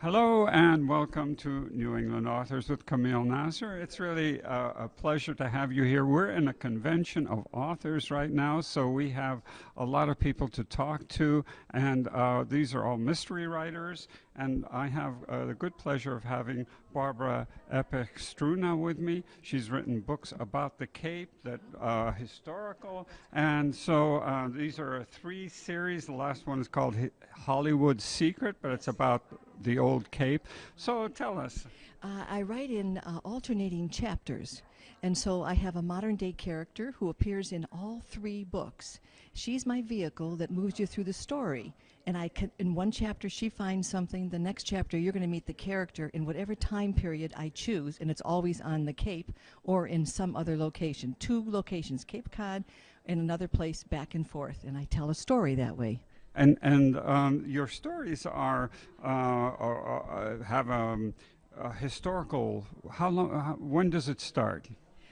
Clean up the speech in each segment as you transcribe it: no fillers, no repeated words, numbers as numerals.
Hello and welcome to New England Authors with Kameel Nasr. It's really a pleasure to have you here. We're in a convention of authors right now, so we have a lot of people to talk to, and these are all mystery writers, and I have the good pleasure of having Barbara Epicstew with me. She's written books about the Cape that historical, and so these are three series. The last one is called Hollywood Secret, but it's about the old Cape. So tell us. I write in alternating chapters, and so I have a modern day character who appears in all three books. She's my vehicle that moves you through the story, and in one chapter she finds something, the next chapter you're going to meet the character in whatever time period I choose, and it's always on the Cape or in some other location. Two locations, Cape Cod and another place, back and forth, and I tell a story that way. And your stories are have a historical. How long? When does it start?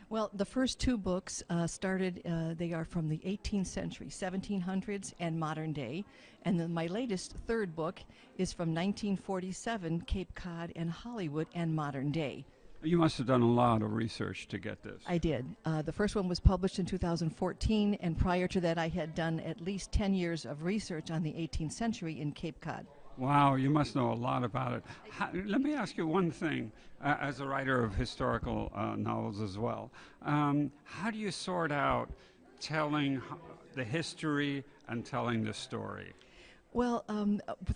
Well, the first two books started. They are from the 18th century, 1700s, and modern day. And then my latest third book is from 1947, Cape Cod and Hollywood and modern day. You must have done a lot of research to get this. I did. The first one was published in 2014, and prior to that I had done at least 10 years of research on the 18th century in Cape Cod. Wow, you must know a lot about it. Let me ask you one thing, as a writer of historical novels as well. How do you sort out telling the history and telling the story? Well,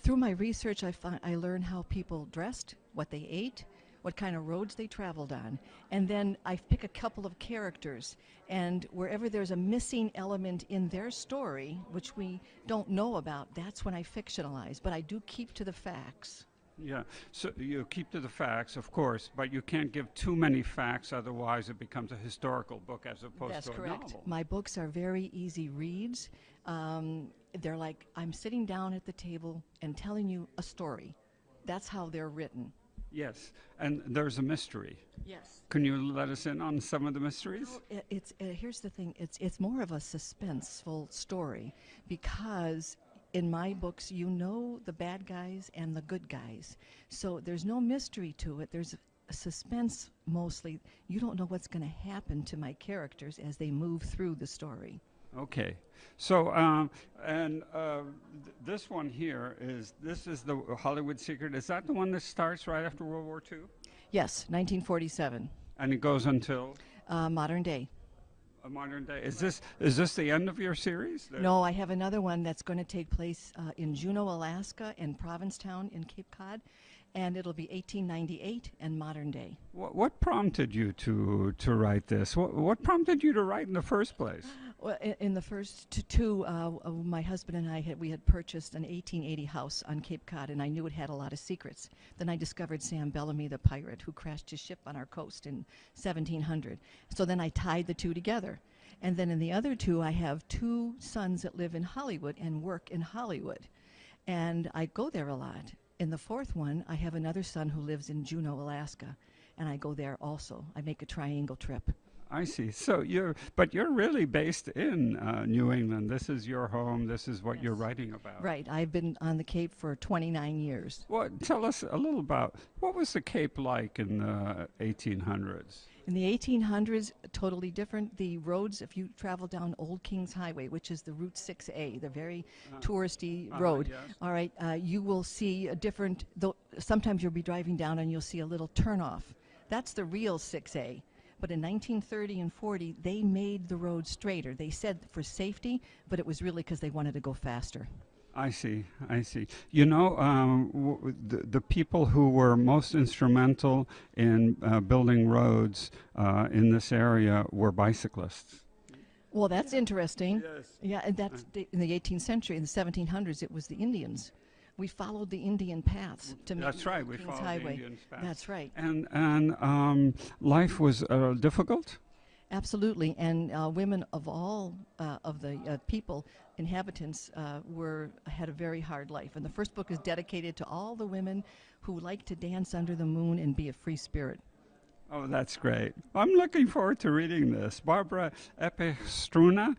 through my research I learned how people dressed, what they ate, what kind of roads they traveled on. And then I pick a couple of characters, and wherever there's a missing element in their story, which we don't know about, that's when I fictionalize. But I do keep to the facts. Yeah, so you keep to the facts, of course, but you can't give too many facts, otherwise it becomes a historical book as opposed That's to a correct. novel. My books are very easy reads. They're like I'm sitting down at the table and telling you a story. That's how they're written. Yes, and there's a mystery. Yes. Can you let us in on some of the mysteries? Well, here's the thing. It's more of a suspenseful story, because in my books you know the bad guys and the good guys. So there's no mystery to it. There's a suspense mostly. You don't know what's going to happen to my characters as they move through the story. Okay, so this one here this is the Hollywood Secret. Is that the one that starts right after World War II? Yes, 1947. And it goes until Modern day. Modern day. Is this the end of your series? No, I have another one that's going to take place in Juneau, Alaska, and Provincetown in Cape Cod, and it'll be 1898 and modern day. What prompted you to write this? What prompted you to write in the first place? Well, in the first two, my husband and I had purchased an 1880 house on Cape Cod, and I knew it had a lot of secrets. Then I discovered Sam Bellamy, the pirate, who crashed his ship on our coast in 1700. So then I tied the two together. And then in the other two, I have two sons that live in Hollywood and work in Hollywood. And I go there a lot. In the fourth one, I have another son who lives in Juneau, Alaska, and I go there also. I make a triangle trip. I see. So you're really based in New England. This is your home. This is what you're writing about. Right. I've been on the Cape for 29 years. Well, tell us a little about what was the Cape like in the 1800s? In the 1800s, totally different. The roads, if you travel down Old Kings Highway, which is the Route 6A, the very touristy road, yes. all right, you will see a different, sometimes you'll be driving down and you'll see a little turnoff. That's the real 6A. But in 1930 and 40, they made the road straighter. They said for safety, but it was really because they wanted to go faster. I see. You know, the people who were most instrumental in building roads in this area were bicyclists. Well, that's interesting. Yes. Yeah, and that's in the 18th century. In the 1700s, it was the Indians. We followed the Indian paths to make That's right. We Kings followed Highway. the Indian paths. That's right. And life was difficult. Absolutely, and women of all of the people, inhabitants, had a very hard life. And the first book is dedicated to all the women who like to dance under the moon and be a free spirit. Oh, that's great. I'm looking forward to reading this. Barbara Epicstew,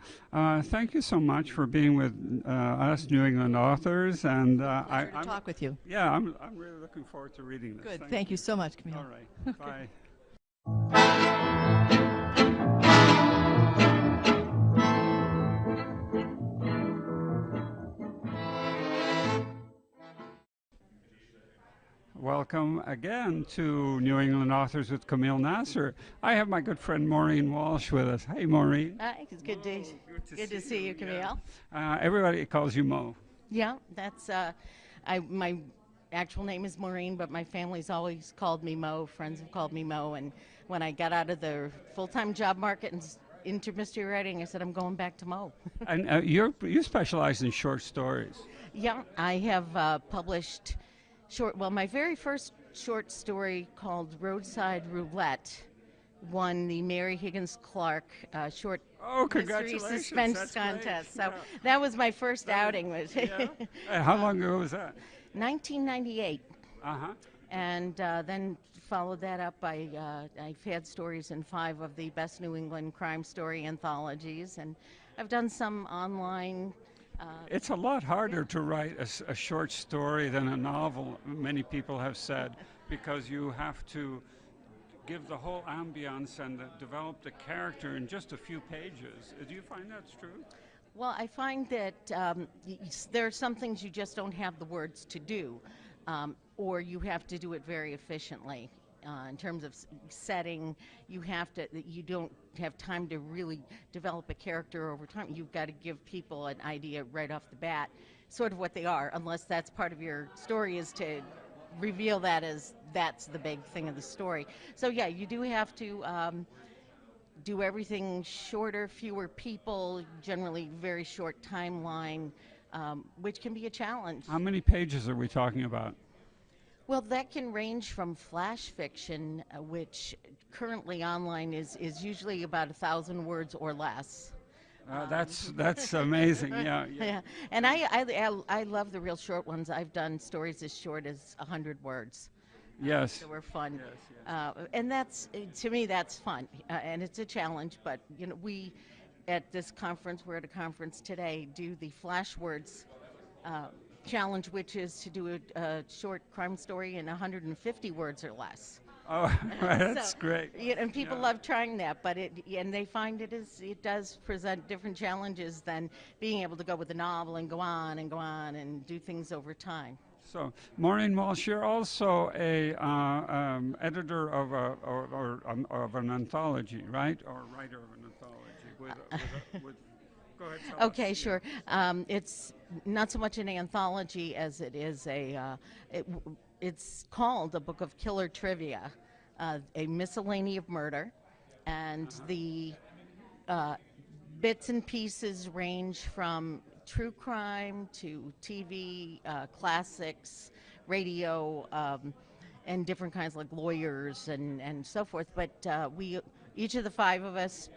thank you so much for being with us, New England authors. And Pleasure to talk with you. yeah, I'm really looking forward to reading this. Good. Thank you so much, Kameel. All right. Bye. Welcome again to New England Authors with Kameel Nasr. I have my good friend Maureen Walsh with us. Hey, Maureen. Hi, it's good to see you, Kameel. Everybody calls you Mo. Yeah, that's my actual name is Maureen, but my family's always called me Mo. Friends have called me Mo, and when I got out of the full-time job market and into mystery writing, I said I'm going back to Mo. And you specialize in short stories. Yeah, I have published my very first short story called Roadside Roulette won the Mary Higgins Clark short mystery Congratulations. suspense That's contest. great. So that was my first outing. Yeah. How long ago was that? 1998. Uh-huh. And then followed that up by I've had stories in 5 of the best New England crime story anthologies, and I've done some online. It's a lot harder to write a short story than a novel, many people have said, because you have to give the whole ambience and develop the character in just a few pages. Do you find that's true? Well, I find that there are some things you just don't have the words to do, or you have to do it very efficiently. In terms of setting, you don't have time to really develop a character over time. You've got to give people an idea right off the bat, sort of what they are, unless that's part of your story, is to reveal that as that's the big thing of the story. So yeah, you do have to do everything shorter, fewer people, generally very short timeline, which can be a challenge. How many pages are we talking about? Well, that can range from flash fiction, which currently online is usually about 1,000 words or less. That's amazing. Yeah. Yeah, and I love the real short ones. I've done stories as short as 100 words. Yes. So we're fun. Yes. And that's, to me, that's fun. And it's a challenge, but we, at this conference, we're at a conference today, do the flash words challenge, which is to do a short crime story in 150 words or less. Oh, right, that's great. And people love trying that, but and they find it does present different challenges than being able to go with a novel and go on and do things over time. So, Maureen Walsh, you're also a editor of an anthology, right? Or writer of an anthology. Go ahead. Tell Okay, us. sure. It's not so much an anthology as it is it's called A Book of Killer Trivia, a miscellany of murder, and the bits and pieces range from true crime to TV, classics, radio, and different kinds like lawyers and so forth. But each of the 5 of us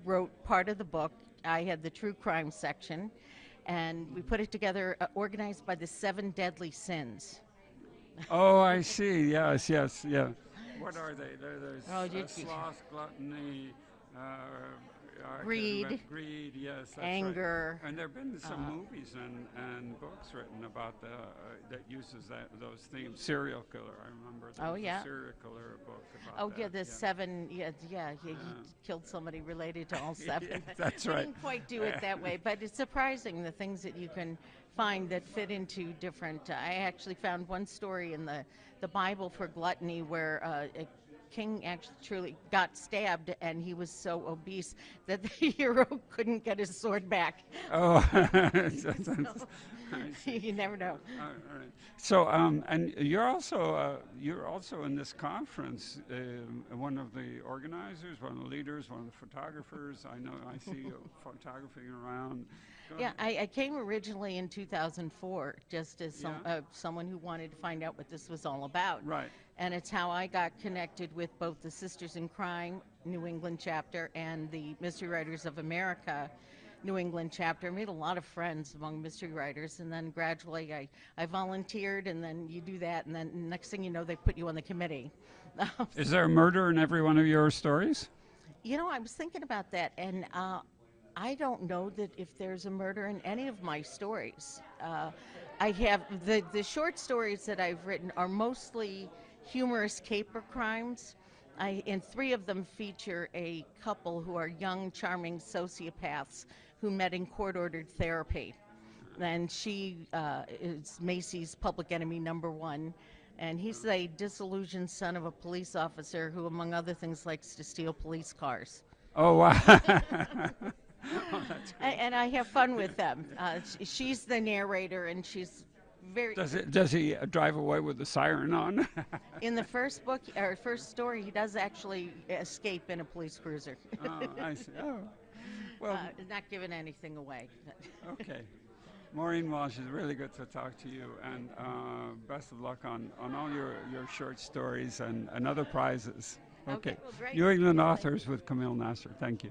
wrote part of the book. I had the true crime section, and we put it together, organized by the 7 deadly sins. Oh, I see. Yes. Yeah. What are they? There's you- sloth, gluttony, Greed. Greed, yes. That's Anger. Right. And there have been some movies and books written about that uses those themes. Serial killer, I remember. There was a serial killer book about that. The 7. He killed somebody related to all 7. Yeah, that's I right. didn't quite do it that way, but it's surprising the things that you can find that fit into different. I actually found one story in the Bible for gluttony where a king actually truly got stabbed, and he was so obese that the hero couldn't get his sword back. Oh, You never know. all right. So, and you're also in this conference. One of the organizers, one of the leaders, one of the photographers. I see you photographing around. Yeah, I came originally in 2004 just as someone who wanted to find out what this was all about. Right. And it's how I got connected with both the Sisters in Crime New England chapter and the Mystery Writers of America New England chapter. I made a lot of friends among mystery writers, and then gradually I volunteered, and then you do that, and then next thing you know, they put you on the committee. Is there a murder in every one of your stories? You know, I was thinking about that, and I don't know that if there's a murder in any of my stories. I have the short stories that I've written are mostly humorous caper crimes. And 3 of them feature a couple who are young, charming sociopaths who met in court-ordered therapy. And she is Macy's public enemy #1. And he's a disillusioned son of a police officer who, among other things, likes to steal police cars. Oh, wow. And I have fun with them. She's the narrator, and she's very. Does he drive away with the siren on? In the first book, or first story, he does actually escape in a police cruiser. Oh, I see. Oh, well, Not giving anything away. okay. Maureen Walsh, it's really good to talk to you, and best of luck on all your short stories and other prizes. Okay, well, great. New England Authors with Kameel Nasr. Thank you.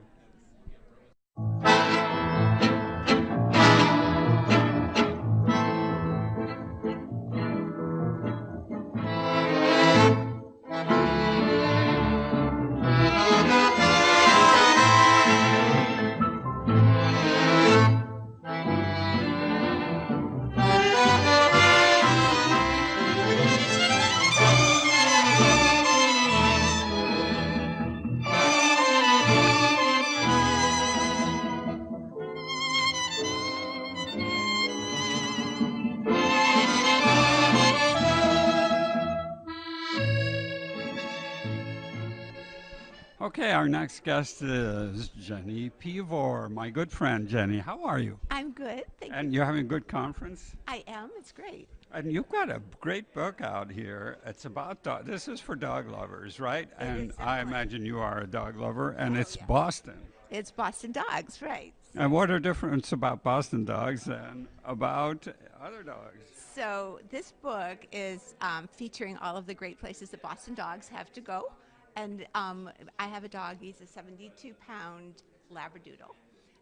Okay, our next guest is Jenny Pivor, my good friend Jenny. How are you? I'm good, thank you. And you're having a good conference? I am, it's great. And you've got a great book out here. It's about this is for dog lovers, right? And is, I definitely. imagine you are a dog lover, and it's yeah. Boston. It's Boston Dogs, right. And what are difference about Boston dogs than about other dogs? So this book is featuring all of the great places that Boston Dogs have to go. And I have a dog, he's a 72-pound Labradoodle.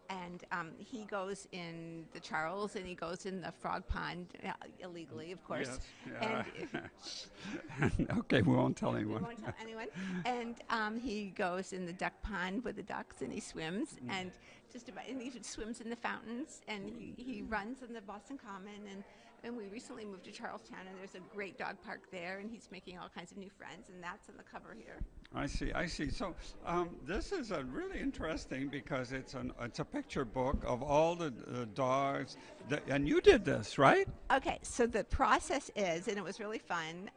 And he goes in the Charles, and he goes in the Frog Pond, illegally, of course. Yes, yeah. Okay, we won't tell anyone. We won't tell anyone. And he goes in the duck pond with the ducks, and he swims, and and he swims in the fountains, and he runs on the Boston Common, and we recently moved to Charlestown, and there's a great dog park there, and he's making all kinds of new friends, and that's on the cover here. I see. So this is a really interesting because it's a picture book of all the dogs, and you did this, right? Okay, so the process is, and it was really fun,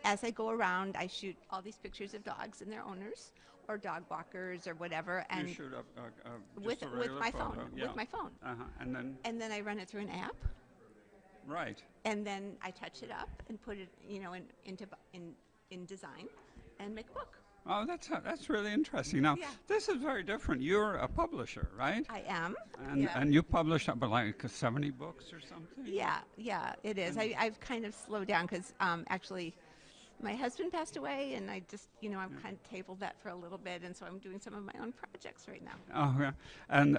as I go around, I shoot all these pictures of dogs and their owners, or dog walkers, or whatever, and you shoot up with my phone, yeah. with my phone, and then I run it through an app, right, and then I touch it up and put it, in design, and make a book. Oh, that's really interesting. Now, Yeah. this is very different. You're a publisher, right? I am. And you publish about like 70 books or something? Yeah, it is. I've kind of slowed down because actually my husband passed away, and I just, I've kind of tabled that for a little bit, and so I'm doing some of my own projects right now. Oh, yeah. And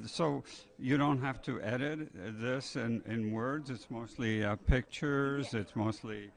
so you don't have to edit this in words? It's mostly pictures? Yeah. It's mostly...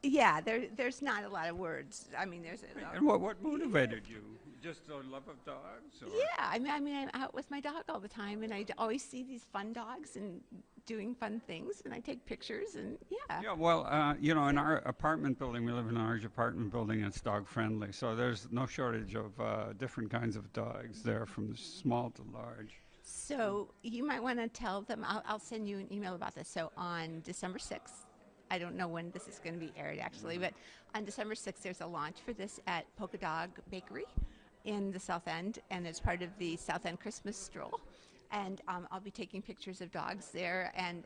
Yeah, there's not a lot of words. I mean, there's. And what motivated you? Just the love of dogs? Or? Yeah, I mean, I'm out with my dog all the time, and I always see these fun dogs and doing fun things, and I take pictures, and yeah. Yeah, well, in our apartment building, we live in a large apartment building, and it's dog friendly, so there's no shortage of different kinds of dogs there, from small to large. So you might want to tell them. I'll send you an email about this. So on December 6th. I don't know when this is going to be aired, actually, but on December 6th, there's a launch for this at Polka Dog Bakery in the South End, and it's part of the South End Christmas Stroll. And I'll be taking pictures of dogs there, and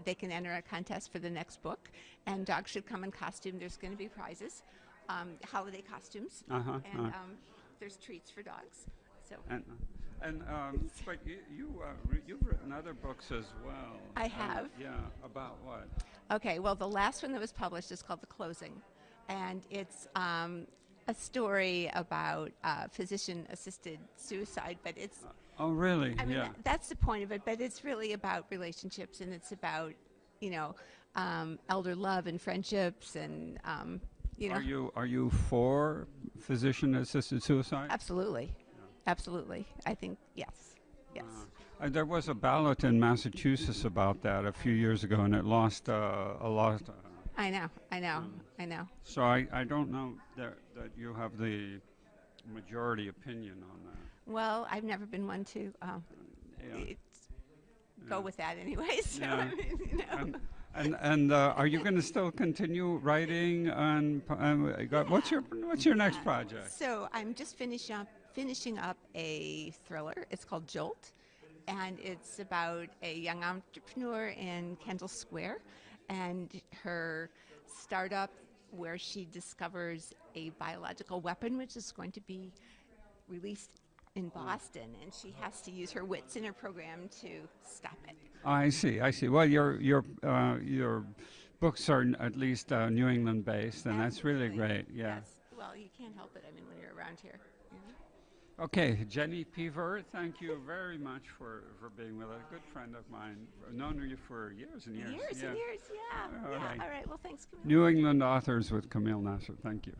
they can enter a contest for the next book. And dogs should come in costume. There's going to be prizes, holiday costumes, and there's treats for dogs. So. But you've written other books as well. I have. About what? Okay, well, the last one that was published is called The Closing, and it's a story about physician-assisted suicide, but it's... Oh, really? I mean, that's the point of it, but it's really about relationships, and it's about, elder love and friendships and Are you for physician-assisted suicide? Absolutely. Absolutely. I think, yes. Yes. There was a ballot in Massachusetts about that a few years ago, and it lost a lot. I know. I know. So I don't know that you have the majority opinion on that. Well, I've never been one to go with that anyway. So, Yeah. you know. And are you going to still continue writing? What's your next project? So I'm just finishing up a thriller. It's called Jolt, and it's about a young entrepreneur in Kendall Square and her startup where she discovers a biological weapon which is going to be released in Boston, and she has to use her wits in her program to stop it. I see. Well, your books are at least New England based, and that's really great. Yeah. Yes. Well, you can't help it. I mean, when you're around here. Okay, Jenny Pfirrman, thank you very much for being with us. A good friend of mine. I've known you for years and years. Years and years, yeah. All right. All right. Well, thanks, Kameel. New England Authors with Kameel Nasr. Thank you.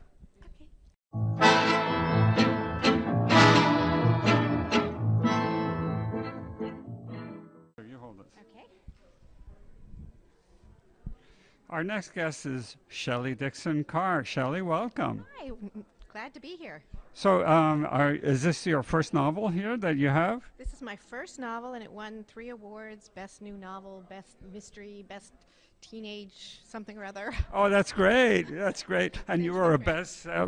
Okay. You hold this. Okay. Our next guest is Shelley Dixon Carr. Shelley, welcome. Hi, glad to be here. So, is this your first novel here that you have? This is my first novel, and it won 3 awards: Best New Novel, Best Mystery, Best Teenage something or other. Oh, that's great. That's great. And you It's were a been great.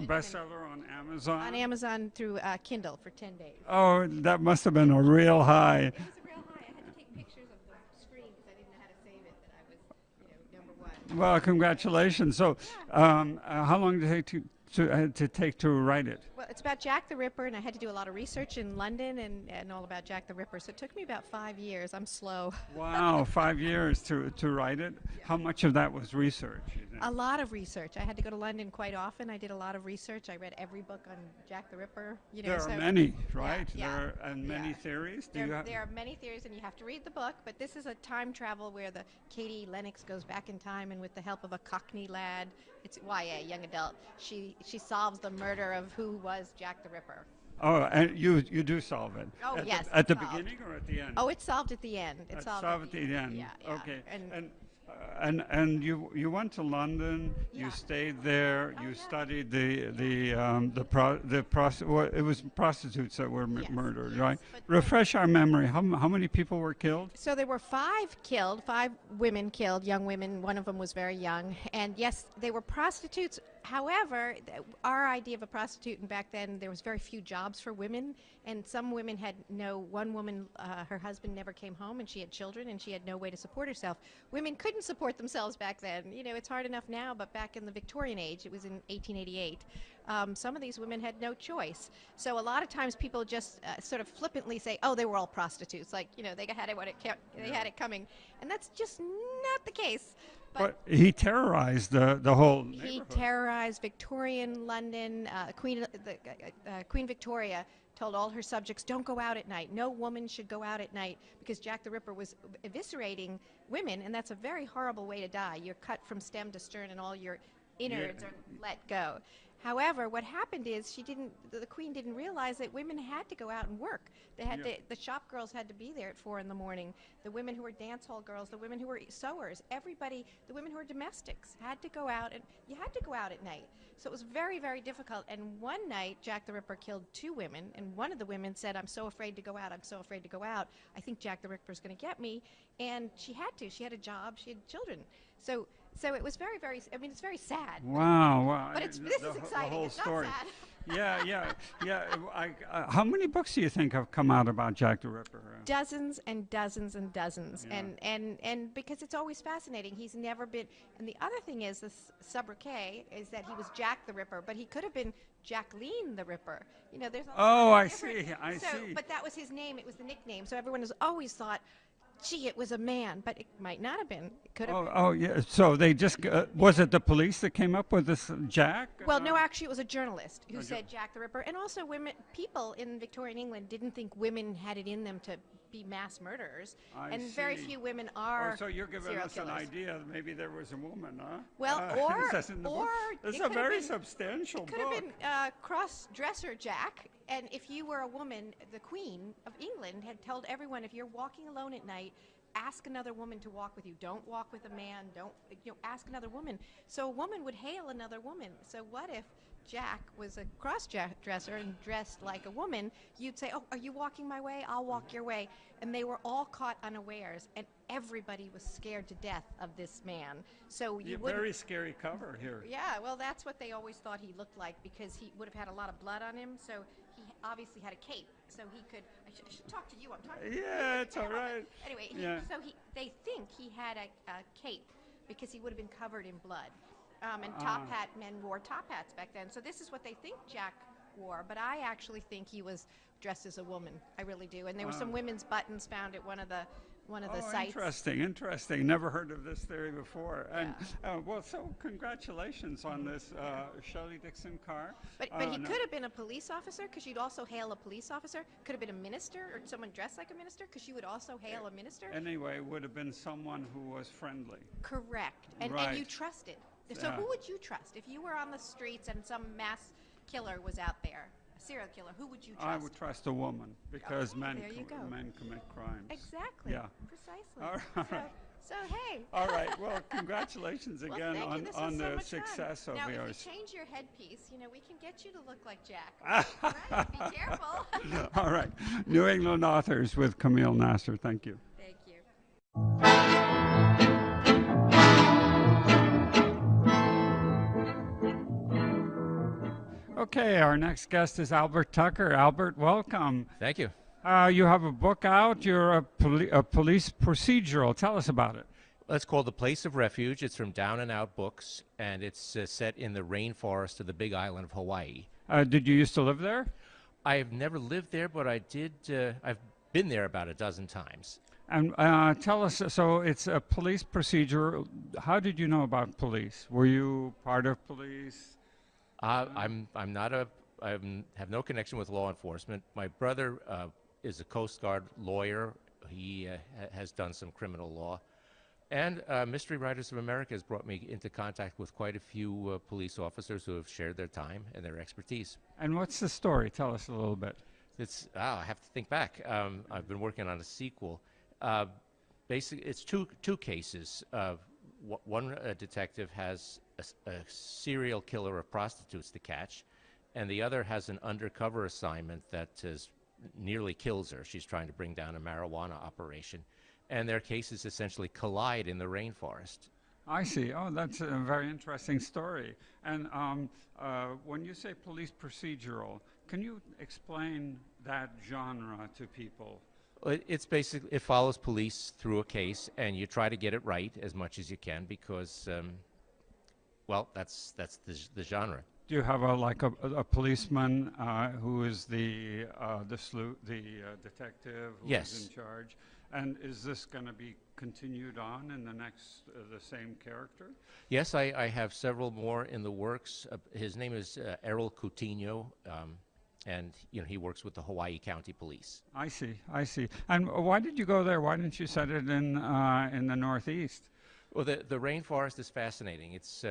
bestseller on Amazon? On Amazon through Kindle for 10 days. Oh, that must have been a real high. It was a real high. I had to take pictures of the screen because I didn't know how to save it, that I was, number 1. Well, congratulations. So, how long did it take to write it? Well, it's about Jack the Ripper, and I had to do a lot of research in London and all about Jack the Ripper. So it took me about 5 years. I'm slow. Wow, 5 years to write it. How much of that was research? You think? A lot of research. I had to go to London quite often. I did a lot of research. I read every book on Jack the Ripper. There so are many, right? Yeah, There are many theories. There are many theories, and you have to read the book. But this is a time travel where the Katie Lennox goes back in time, and with the help of a Cockney lad, it's YA, young adult, she solves the murder of who was Jack the Ripper. Oh, and you do solve it. Oh, yes, At the it's solved. beginning or at the end? Oh, it's solved at the end. It's solved at the end. Yeah. Okay. And And you went to London. Yeah. You stayed there. Oh, You yeah. studied it was prostitutes that were Yes, murdered, yes, right? but- Refresh our memory. How many people were killed? So there were 5 killed, 5 women killed, young women. One of them was very young. And yes, they were prostitutes. However, our idea of a prostitute, and back then there was very few jobs for women, and some women had one woman, her husband never came home, and she had children, and she had no way to support herself. Women couldn't support themselves back then. It's hard enough now, but back in the Victorian age, it was in 1888, some of these women had no choice. So a lot of times people just sort of flippantly say, oh, they were all prostitutes, like, they had it coming. And that's just not the case. But he terrorized the whole He neighborhood. terrorized Victorian London. Queen Victoria told all her subjects, don't go out at night. No woman should go out at night, because Jack the Ripper was eviscerating women, and that's a very horrible way to die. You're cut from stem to stern, and all your innards are let go. However, what happened is the queen didn't realize that women had to go out and work. The shop girls had to be there at 4 a.m. The women who were dance hall girls, the women who were sewers, everybody, the women who were domestics had to go out, and you had to go out at night. So it was very, very difficult. And one night, Jack the Ripper killed 2 women, and one of the women said, I'm so afraid to go out, I'm so afraid to go out. I think Jack the Ripper's going to get me. And she had to. She had a job, she had children. So it was very, very, it's very sad. Wow. But this is exciting. The whole It's story. not sad. Yeah. How many books do you think have come out about Jack the Ripper? Dozens and dozens and dozens. Yeah. And because it's always fascinating. He's never been, and the other thing is, this sobriquet is that he was Jack the Ripper, but he could have been Jacqueline the Ripper. There's a Oh, lot I of different- see. I see. But that was his name. It was the nickname. So everyone has always thought, gee, it was a man, but it might not have been. It could have been. Oh, yeah. So they just was it the police that came up with this Jack? Well, no, actually, it was a journalist who said Jack the Ripper. And also, people in Victorian England didn't think women had it in them to be mass murderers, I and very see. few women are Oh, so you're giving serial us an killers. idea that maybe there was a woman, huh? Well, it says in the book. This is it a could have very been- substantial It could have book. been cross-dresser Jack, and if you were a woman, the Queen of England had told everyone, if you're walking alone at night, ask another woman to walk with you. Don't walk with a man. Don't, ask another woman. So a woman would hail another woman. So what if Jack was a cross-dresser and dressed like a woman? You'd say, oh, are you walking my way? I'll walk your way. And they were all caught unawares, and everybody was scared to death of this man. So you wouldn't. Very scary cover here. Yeah, well, that's what they always thought he looked like, because he would have had a lot of blood on him. So he obviously had a cape, so he could. I should talk to you. I'm talking. To you. Yeah, it's all right. Anyway, Yeah. they think he had a cape because he would have been covered in blood. And top hat, men wore top hats back then. So this is what they think Jack wore, but I actually think he was dressed as a woman. I really do. And there were some women's buttons found at one of the sites. Interesting. Never heard of this theory before. And well, so congratulations on this Shelley Dixon car. But he could have been a police officer, because you'd also hail a police officer. Could have been a minister or someone dressed like a minister, because you would also hail a minister. Anyway, would have been someone who was friendly. Correct. And Right. you trusted. So Yeah. who would you trust? If you were on the streets and some mass killer was out there, a serial killer, who would you trust? I would trust a woman because Okay, men there you go. men commit crimes. Exactly. Yeah. Precisely. All right. So hey. All right. Well, congratulations Well, again thank you. This was on so the much success fun. of now, yours. if you change your headpiece, we can get you to look like Jack. Right? Be careful. All right. New England Authors with Kameel Nasr. Thank you. Thank you. Okay, our next guest is Albert Tucker. Albert, welcome. Thank you. You have a book out. You're a police procedural. Tell us about it. Well, it's called The Place of Refuge. It's from Down and Out Books, and it's set in the rainforest of the Big Island of Hawaii. Did you used to live there? I have never lived there, but I did. I've been there about a dozen times. And tell us, so it's a police procedure. How did you know about police? Were you part of police? I'm not a. I have no connection with law enforcement. My brother is a Coast Guard lawyer. He has done some criminal law. And Mystery Writers of America has brought me into contact with quite a few police officers who have shared their time and their expertise. And what's the story? Tell us a little bit. It's I have to think back. I've been working on a sequel. Basically, it's two cases. One detective has a serial killer of prostitutes to catch, and the other has an undercover assignment that nearly kills her. She's trying to bring down a marijuana operation, and their cases essentially collide in the rainforest. I see. Oh, that's a very interesting story. And when you say police procedural, can you explain that genre to people? It's basically, it follows police through a case, and you try to get it right as much as you can because, well, that's the genre. Do you have a policeman who is the detective who Yes. is in charge? And is this going to be continued on in the next the same character? Yes, I have several more in the works. His name is Errol Coutinho, and he works with the Hawaii County Police. I see. And why did you go there? Why didn't you set it in the Northeast? Well, the rainforest is fascinating. It's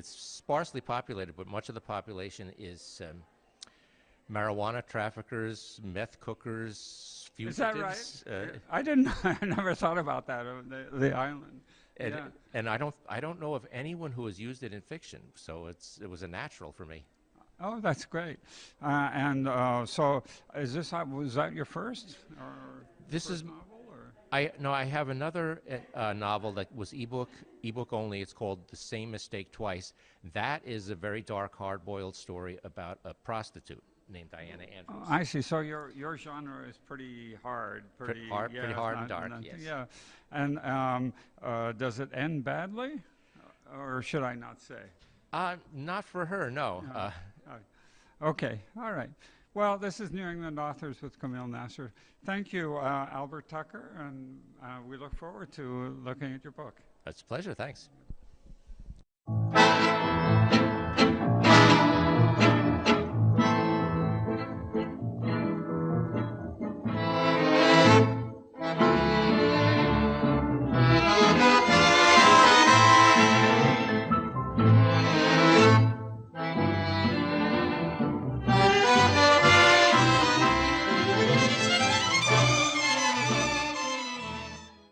sparsely populated, but much of the population is marijuana traffickers, meth cookers, fugitives. Is that right? I didn't. I never thought about that. The island. And, Yeah. and I don't know of anyone who has used it in fiction, so it was a natural for me. Oh, that's great. So, was that your first? Or This first is novel? Or? I have another novel that was ebook only. It's called The Same Mistake Twice. That is a very dark, hard-boiled story about a prostitute named Diana Andrews. I see. So your genre is pretty hard. Pretty hard and dark, yes. Yeah. And does it end badly? Or should I not say? Not for her, no. Okay. All right. Well, this is New England Authors with Kameel Nasr. Thank you, Albert Tucker, and we look forward to looking at your book. It's a pleasure. Thanks.